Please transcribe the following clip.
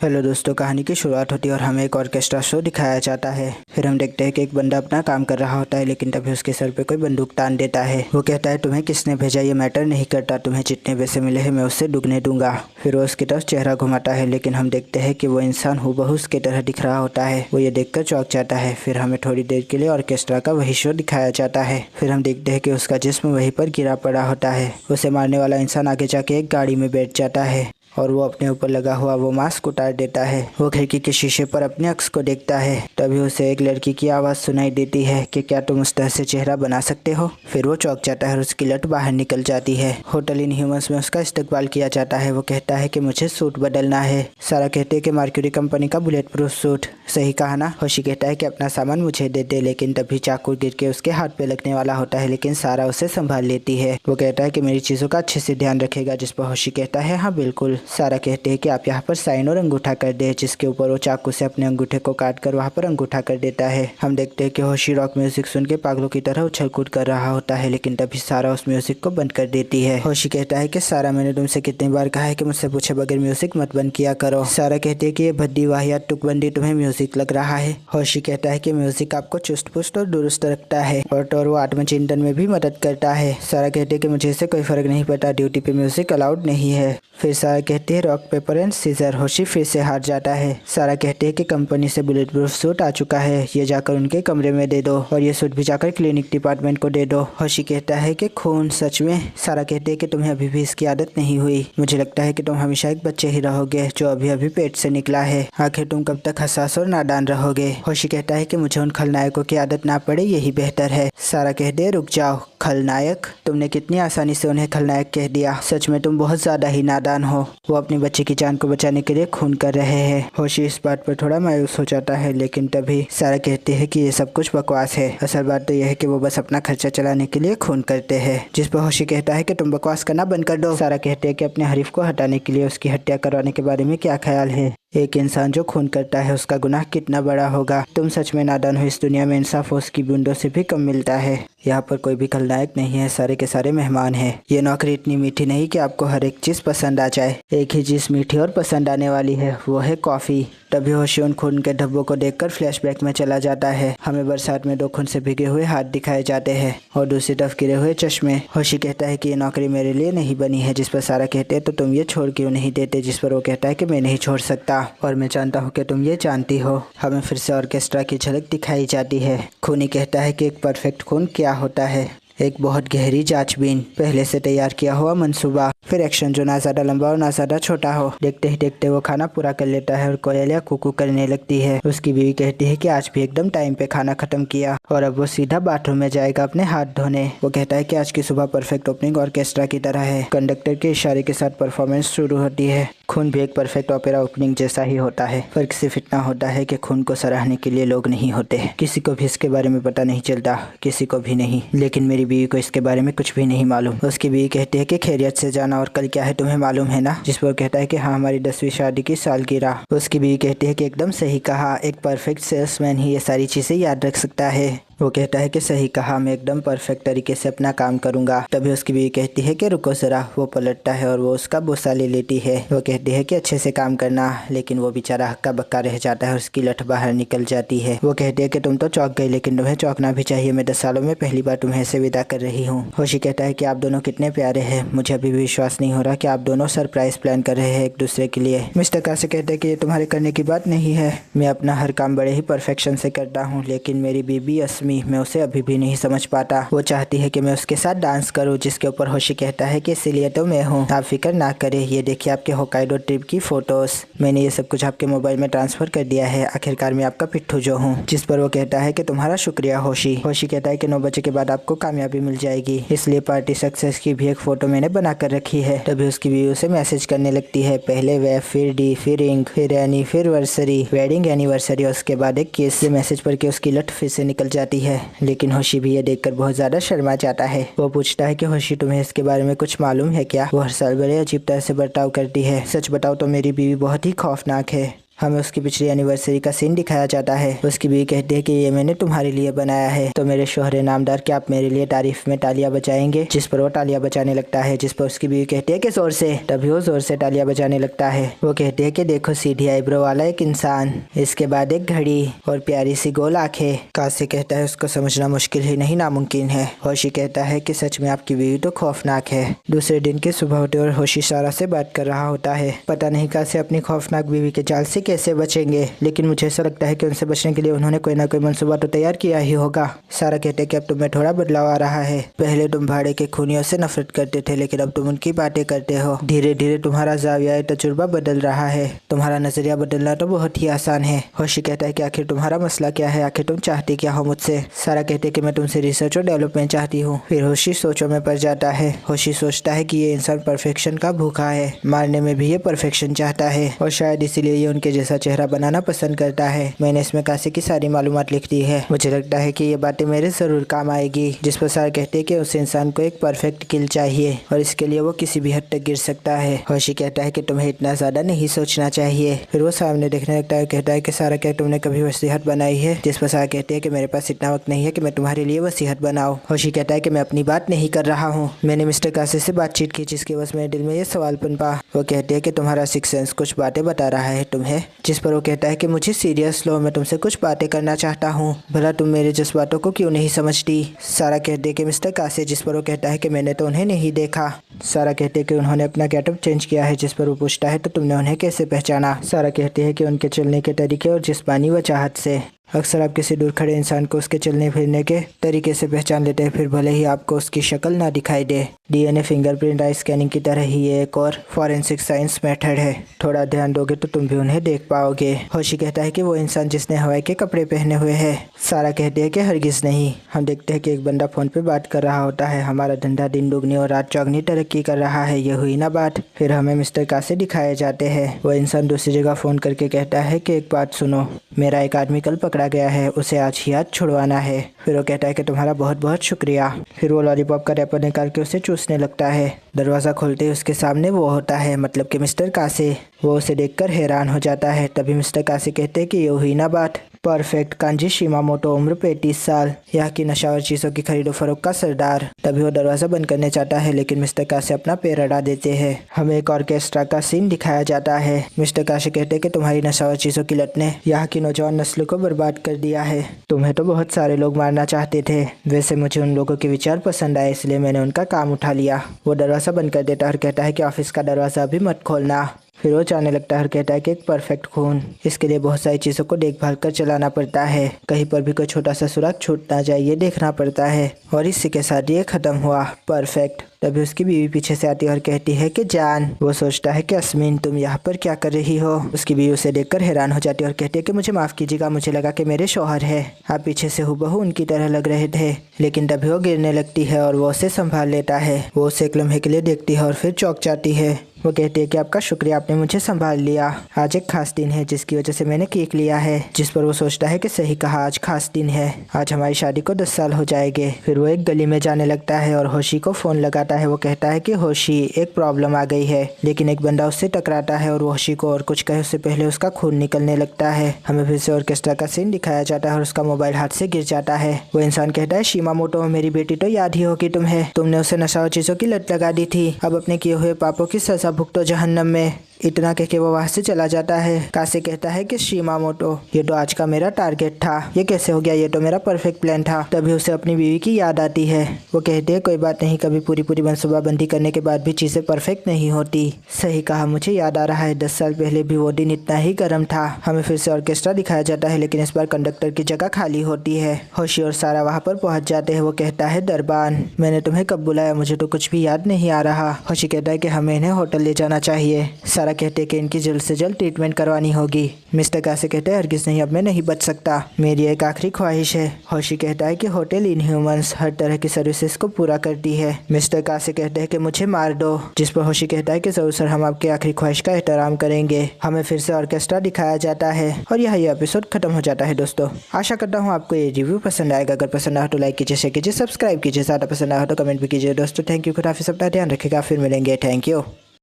Hello दोस्तों, कहानी की शुरुआत होती है और हमें एक ऑर्केस्ट्रा शो दिखाया जाता है। फिर हम देखते हैं कि एक बंदा अपना काम कर रहा होता है, लेकिन तभी उसके सर पे कोई बंदूक तान देता है। वो कहता है, तुम्हें किसने भेजा ये मैटर नहीं करता, तुम्हें जितने पैसे मिले हैं मैं उससे दुगने दूंगा। फिर वो उसकी तरफ चेहरा घुमाता है, लेकिन हम देखते हैं कि वो इंसान हूबहू उसकी तरह दिख रहा होता है। वो ये देखकर चौंक जाता है। फिर हमें थोड़ी देर के लिए ऑर्केस्ट्रा का वही शो दिखाया जाता है। फिर हम देखते हैं कि उसका जिस्म वहीं पर गिरा पड़ा होता है। उसे मारने वाला इंसान आगे जाके एक गाड़ी में बैठ जाता है और वो अपने ऊपर लगा हुआ वो मास्क उतार देता है। वो खिड़की के शीशे पर अपने अक्स को देखता है। तभी उसे एक लड़की की आवाज़ सुनाई देती है कि क्या तुम उस तरह से चेहरा बना सकते हो। फिर वो चौंक जाता है और उसकी लट बाहर निकल जाती है। होटल इनह्यूमन्स में उसका इस्तकबाल किया जाता है। वो कहता है कि मुझे सूट बदलना है। सारा कहते हैं कि मर्क्यूरी कंपनी का बुलेट प्रूफ सूट। सही कहा ना। होशी कहता है कि अपना सामान मुझे दे दे, लेकिन तभी चाकू गिर के उसके हाथ पे लगने वाला होता है, लेकिन सारा उसे संभाल लेती है। वो कहता है कि मेरी चीज़ों का अच्छे से ध्यान रखेगा, जिस पर होशी कहता है हाँ बिल्कुल। सारा कहते हैं कि आप यहाँ पर साइन और अंगूठा कर दे, जिसके ऊपर वो चाकू से अपने अंगूठे को काट कर वहाँ पर अंगूठा कर देता है। हम देखते हैं कि होशी रॉक म्यूजिक सुन के पागलों की तरह उछल कूद कर रहा होता है, लेकिन तभी सारा उस म्यूजिक को बंद कर देती है। होशी कहता है कि सारा, मैंने तुमसे कितनी बार कहा है कि मुझसे पूछे बगैर म्यूजिक मत बंद किया करो। सारा कहती है कि ये भद्दी वाहियात टुकबंदी तुम्हें म्यूजिक लग रहा है। होशी कहता है कि म्यूजिक आपको चुस्त पुस्त और दुरुस्त रखता है और वो आत्मचिंतन में भी मदद करता है। सारा कहते हैं कि मुझे इससे कोई फर्क नहीं पड़ता, ड्यूटी पे म्यूजिक अलाउड नहीं है। फिर सारा कहती है रॉक पेपर एंड सीजर। होशी फिर से हार जाता है। सारा कहते हैं कि कंपनी से बुलेट प्रूफ सूट आ चुका है, ये जाकर उनके कमरे में दे दो और ये सूट भी जाकर क्लिनिक डिपार्टमेंट को दे दो। होशी कहता है कि खून, सच में। सारा कहते हैं कि तुम्हें अभी भी इसकी आदत नहीं हुई। मुझे लगता है कि तुम हमेशा एक बच्चे ही रहोगे जो अभी अभी पेट से निकला है। आखिर तुम कब तक हसास और नादान रहोगे। होशी कहता है कि मुझे उन खलनायकों की आदत ना पड़े, यही बेहतर है। सारा कहते हैं रुक जाओ, खलनायक? तुमने कितनी आसानी से उन्हें खलनायक कह दिया। सच में तुम बहुत ज्यादा ही नादान हो। वो अपनी बच्चे की जान को बचाने के लिए खून कर रहे हैं। होशी इस बात पर थोड़ा मायूस हो जाता है, लेकिन तभी सारा कहते हैं कि ये सब कुछ बकवास है। असल बात तो यह है कि वो बस अपना खर्चा चलाने के लिए खून करते हैं। जिस पर होशी कहता है कि तुम बकवास करना बंद कर दो। सारा कहते हैं कि अपने हरीफ को हटाने के लिए उसकी हत्या करवाने के बारे में क्या ख्याल है। एक इंसान जो खून करता है उसका गुनाह कितना बड़ा होगा। तुम सच में नादान हो। इस दुनिया में इंसाफ उसकी बूंदों से भी कम मिलता है। यहाँ पर कोई भी खलनायक नहीं है, सारे के सारे मेहमान हैं। ये नौकरी इतनी मीठी नहीं कि आपको हर एक चीज़ पसंद आ जाए। एक ही चीज़ मीठी और पसंद आने वाली है, वो है कॉफ़ी। तभी होशी उन खून के धब्बों को देखकर फ्लैशबैक में चला जाता है। हमें बरसात में 2 खून से भीगे हुए हाथ दिखाए जाते हैं और दूसरी तरफ गिरे हुए चश्मे। होशी कहता है कि ये नौकरी मेरे लिए नहीं बनी है, जिस पर सारा कहते हैं तो तुम ये छोड़ क्यों नहीं देते, जिस पर वो कहता है कि मैं नहीं छोड़ सकता और मैं जानता हूँ कि तुम ये जानती हो। हमें फिर से ऑर्केस्ट्रा की झलक दिखाई जाती है। खूनी कहता है कि एक परफेक्ट खून क्या होता है। एक बहुत गहरी जांचबीन, पहले से तैयार किया हुआ मंसूबा, फिर एक्शन जो ना ज्यादा लंबा और ना ज्यादा छोटा हो। देखते ही देखते वो खाना पूरा कर लेता है और कोयलिया कुकू करने लगती है। उसकी बीवी कहती है कि आज भी एकदम टाइम पे खाना खत्म किया और अब वो सीधा बाथरूम में जाएगा अपने हाथ धोने। वो कहता है कि आज की सुबह परफेक्ट ओपनिंग ऑर्केस्ट्रा की तरह है। कंडक्टर के इशारे के साथ परफॉर्मेंस शुरू होती है। खून भी एक परफेक्ट ओपेरा ओपनिंग जैसा ही होता है। फर्क सिर्फ इतना होता है कि खून को सराहने के लिए लोग नहीं होते। किसी को भी इसके बारे में पता नहीं चलता, किसी को भी नहीं। लेकिन मेरी बीवी को इसके बारे में कुछ भी नहीं मालूम। उसकी बीवी कहती है कि खैरियत से जाना और कल क्या है तुम्हें मालूम है ना। जिस पर कहता है कि हाँ, हमारी 10वीं शादी की सालगिरह। उसकी बीवी कहती है कि एकदम सही कहा, एक परफेक्ट सेल्समैन ही ये सारी चीजें याद रख सकता है। वो कहता है कि सही कहा, मैं एकदम परफेक्ट तरीके से अपना काम करूंगा। तभी उसकी बीवी कहती है कि रुको जरा। वो पलटता है और वो उसका बोसा ले लेती है। वो कहती है कि अच्छे से काम करना, लेकिन वो बेचारा हक्का बक्का रह जाता है और उसकी लठ बाहर निकल जाती है। वो कहती है कि तुम तो चौंक गई, लेकिन तुम्हें चौंकना भी चाहिए। मैं 10 सालों में पहली बार तुम्हें ऐसे विदा कर रही हूँ। होशी कहता है कि आप दोनों कितने प्यारे हैं। मुझे अभी भी विश्वास नहीं हो रहा कि आप दोनों सरप्राइज प्लान कर रहे हैं एक दूसरे के लिए। मिस्टर कासे कहते हैं कि ये तुम्हारे करने की बात नहीं है। मैं अपना हर काम बड़े ही परफेक्शन से करता हूँ, लेकिन मेरी बीबी अस्मी, मैं उसे अभी भी नहीं समझ पाता। वो चाहती है कि मैं उसके साथ डांस करूं, जिसके ऊपर होशी कहता है कि इसीलिए तो मैं हूं। आप फिक्र ना करें, ये देखिए आपके होकाइडो ट्रिप की फोटोज। मैंने ये सब कुछ आपके मोबाइल में ट्रांसफर कर दिया है। आखिरकार मैं आपका पिट्ठू जो हूँ। जिस पर वो कहता है कि तुम्हारा शुक्रिया होशी। होशी कहता है कि 9 बजे के बाद आपको कामयाबी मिल जाएगी, इसलिए पार्टी सक्सेस की भी एक फोटो मैंने बना कर रखी है। तभी उसकी बीवी उसे मैसेज करने लगती है। पहले वे, फिर डी, फिर रिंग, फिर एनी, फिर वर्सरी, वेडिंग एनिवर्सरी और उसके बाद एक किस। ये मैसेज पढ़ के उसकी लट फिर से निकल जाती है, लेकिन होशी भी ये देखकर बहुत ज्यादा शर्मा जाता है। वो पूछता है कि होशी तुम्हें इसके बारे में कुछ मालूम है क्या। वो हर साल बड़े अजीब तरह से बर्ताव करती है। सच बताओ तो मेरी बीवी बहुत ही खौफनाक है। हमें उसकी पिछली एनिवर्सरी का सीन दिखाया जाता है। उसकी बीवी कहती है कि ये मैंने तुम्हारे लिए बनाया है, तो मेरे शोहर नामदार, क्या आप मेरे लिए तारीफ में तालियां बजाएंगे? जिस पर वो तालियां बजाने लगता है, जिस पर उसकी बीवी कहती है कि जोर से। तभी वो जोर से तालियां बजाने लगता है। वो कहती है कि देखो, सीधी आईब्रो वाला एक इंसान, इसके बाद एक घड़ी और प्यारी सी गोल आंखें। काशी कहता है उसको समझना मुश्किल ही नहीं नामुमकिन है। होशी कहता है कि सच में आपकी बीवी तो खौफनाक है। दूसरे दिन की सुबह होते और होशी सारा से बात कर रहा होता है। पता नहीं काशी अपनी खौफनाक बीवी के जाल से कैसे बचेंगे, लेकिन मुझे ऐसा लगता है कि उनसे बचने के लिए उन्होंने कोई ना कोई मंसूबा तो तैयार किया ही होगा। सारा कहते हैं कि अब तुम्हें थोड़ा बदलाव आ रहा है। पहले तुम भाड़े के खूनियों से नफरत करते थे, लेकिन अब तुम उनकी बातें करते हो। धीरे धीरे तुम्हारा जाविया तजुर्बा बदल रहा है। तुम्हारा नजरिया बदलना तो बहुत ही आसान है। होशी कहता है कि आखिर तुम्हारा मसला क्या है, आखिर तुम चाहती क्या हो मुझसे? सारा कहते हैं कि मैं तुमसे रिसर्च और डेवलपमेंट चाहती हूँ। फिर होशी सोचों में पड़ जाता है। होशी सोचता है कि ये इंसान परफेक्शन का भूखा है, मारने में भी ये परफेक्शन चाहता है और शायद इसीलिए ये उनके जैसा चेहरा बनाना पसंद करता है। मैंने इसमें काशी की सारी मालूमात लिख दी है। मुझे लगता है कि ये बातें मेरे जरूर काम आएगी। जिस पर सारा कहते हैं कि उस इंसान को एक परफेक्ट किल चाहिए और इसके लिए वो किसी भी हद तक गिर सकता है। होशी कहता है कि तुम्हें इतना ज्यादा नहीं सोचना चाहिए। फिर वो सामने देखने लगता है, कहता है कि सारा, क्या तुमने कभी वसीयत बनाई है? जिस पर सारा कहते हैं कि मेरे पास इतना वक्त नहीं है कि मैं तुम्हारे लिए वसीयत बनाऊं। होशी कहता है कि मैं अपनी बात नहीं कर रहा हूँ, मैंने मिस्टर काशी से बातचीत की जिसकी वजह से मेरे दिल में ये सवाल पनपा। वो कहते हैं कि तुम्हारा सिक्स सेंस कुछ बातें बता रहा है तुम्हें। जिस पर वो कहता है कि मुझे सीरियस लो, मैं तुमसे कुछ बातें करना चाहता हूँ, भला तुम मेरे जज्बातों को क्यों नहीं समझती? सारा कहते हैं कि मिस्टर काशी। जिस पर वो कहता है कि मैंने तो उन्हें नहीं देखा। सारा कहते हैं कि उन्होंने अपना गेटअप चेंज किया है। जिस पर वो पूछता है तो तुमने उन्हें कैसे पहचाना? सारा कहते हैं कि उनके चलने के तरीके और जिस्मानी वजाहत से। अक्सर आप किसी दूर खड़े इंसान को उसके चलने फिरने के तरीके से पहचान लेते हैं, फिर भले ही आपको उसकी शक्ल ना दिखाई दे। डीएनए, फिंगरप्रिंट, आई स्कैनिंग की तरह ही ये एक और फॉरेंसिक साइंस मेथड है। थोड़ा ध्यान दोगे तो तुम भी उन्हें देख पाओगे। होशी कहता है कि वो इंसान जिसने हवाई के कपड़े पहने हुए हैं। सारा कहते हैं कि हरगिज नहीं। हम देखते हैं कि एक बंदा फोन पे बात कर रहा होता है। हमारा धंधा दिन दुगनी और रात चौगनी तरक्की कर रहा है, ये हुई ना बात। फिर हमें मिस्टर काशी दिखाए जाते हैं। वो इंसान दूसरी जगह फोन करके कहता है कि एक बात सुनो, मेरा एक आदमी कल पकड़ा गया है, उसे आज ही आज छुड़वाना है। फिर वो कहता है कि तुम्हारा बहुत बहुत शुक्रिया। फिर वो लॉलीपॉप का रैपर निकाल के उसे चूसने लगता है। दरवाज़ा खोलते ही उसके सामने वो होता है, मतलब कि मिस्टर काशी। वो उसे देखकर हैरान हो जाता है। तभी मिस्टर काशी कहते हैं कि ये हुई ना बात। परफेक्ट कांजी शिमामोटो, उम्र 35 साल, यहाँ की नशावर चीज़ों की खरीदो फरोख्त का सरदार। तभी वो दरवाज़ा बंद करने चाहता है, लेकिन मिस्टर काशी अपना पैर अड़ा देते हैं। हमें एक ऑर्केस्ट्रा का सीन दिखाया जाता है। मिस्टर काशी कहते हैं कि तुम्हारी नशावर चीज़ों की लत ने यहाँ की नौजवान नस्ल को बर्बाद कर दिया है। तुम्हें तो बहुत सारे लोग मारना चाहते थे, वैसे मुझे उन लोगों के विचार पसंद आए, इसलिए मैंने उनका काम उठा लिया। वो दरवाज़ा बंद कर देता है और कहता है कि ऑफिस का दरवाज़ा अभी मत खोलना। फिर वो जाने लगता है और कहता है कि एक परफेक्ट खून, इसके लिए बहुत सारी चीज़ों को देखभाल कर चलाना पड़ता है। कहीं पर भी कोई छोटा सा सुराग छूट ना जाए, ये देखना पड़ता है। और इसी के साथ ये खत्म हुआ, परफेक्ट। तभी उसकी बीवी पीछे से आती है और कहती है कि जान। वो सोचता है कि अस्मीन, तुम यहाँ पर क्या कर रही हो? उसकी बीवी उसे देखकर हैरान हो जाती है और कहती है कि मुझे माफ़ कीजिएगा, मुझे लगा कि मेरे शौहर है। आप पीछे से हूबहू उनकी तरह लग रहे थे। लेकिन तभी वो गिरने लगती है और वो उसे संभाल लेता है। वो उसे एक लम्हे के लिए देखती है और फिर चौंक जाती है। वो कहती है कि आपका शुक्रिया, आपने मुझे संभाल लिया। आज एक खास दिन है जिसकी वजह से मैंने केक लिया है। जिस पर वो सोचता है कि सही कहा, आज खास दिन है, आज हमारी शादी को 10 साल हो जाएंगे। फिर वो एक गली में जाने लगता है और होशी को फोन लगाता है। वो कहता है कि होशी, एक प्रॉब्लम आ गई है। लेकिन एक बंदा उससे टकराता है और वो होशी को और कुछ कहे उससे पहले उसका खून निकलने लगता है। हमें फिर से ऑर्केस्ट्रा का सीन दिखाया जाता है और उसका मोबाइल हाथ से गिर जाता है। वो इंसान कहता है, शिमामोटो, मेरी बेटी तो याद ही होगी तुम्हें, तुमने उसे नशा चीजों की लत लगा दी थी। अब अपने किए हुए पापों की सजा भुगतो जहन्नम में। इतना कह के वो वहाँ से चला जाता है। काशी कहता है कि शिमामोटो, ये तो आज का मेरा टारगेट था, ये कैसे हो गया, ये तो मेरा परफेक्ट प्लान था। तभी उसे अपनी बीवी की याद आती है। वो कहते हैं कोई बात नहीं, कभी पूरी मंसूबाबंदी करने के बाद भी चीज़ें परफेक्ट नहीं होती। सही कहा, मुझे याद आ रहा है 10 साल पहले भी वो दिन इतना ही गर्म था। हमें फिर से ऑर्केस्ट्रा दिखाया जाता है, लेकिन इस बार कंडक्टर की जगह खाली होती है। होशी और सारा वहाँ पर पहुँच जाते हैं। वो कहता है, दरबान, मैंने तुम्हें कब बुलाया, मुझे तो कुछ भी याद नहीं आ रहा। होशी कहता है कि हमें इन्हें होटल ले जाना चाहिए। सारा कहते हैं कि इनकी जल्द से जल्द ट्रीटमेंट करवानी होगी। मिस्टर काशी कहते हैं, हरगिज़ नहीं, अब मैं नहीं बच सकता, मेरी एक आखिरी ख्वाहिश है। होशी कहता है कि होटल इनह्यूमंस हर तरह की सर्विसेज को पूरा करती है। मिस्टर काशी कहते हैं कि मुझे मार दो। जिस पर होशी कहता है कि जरूर सर, हम आपकी आखिरी ख्वाहिश का एहतराम करेंगे। हमें फिर से ऑर्केस्ट्रा दिखाया जाता है और यहाँ ये एपिसोड खत्म हो जाता है। दोस्तों, आशा करता हूँ आपको ये रिव्यू पसंद आएगा। अगर पसंद आया तो लाइक कीजिए, शेयर कीजिए, सब्सक्राइब कीजिए। ज़्यादा पसंद आया तो कमेंट भी कीजिए। दोस्तों, थैंक यू, खुदा हाफिज़, अपना ध्यान रखिएगा, फिर मिलेंगे। Thank you.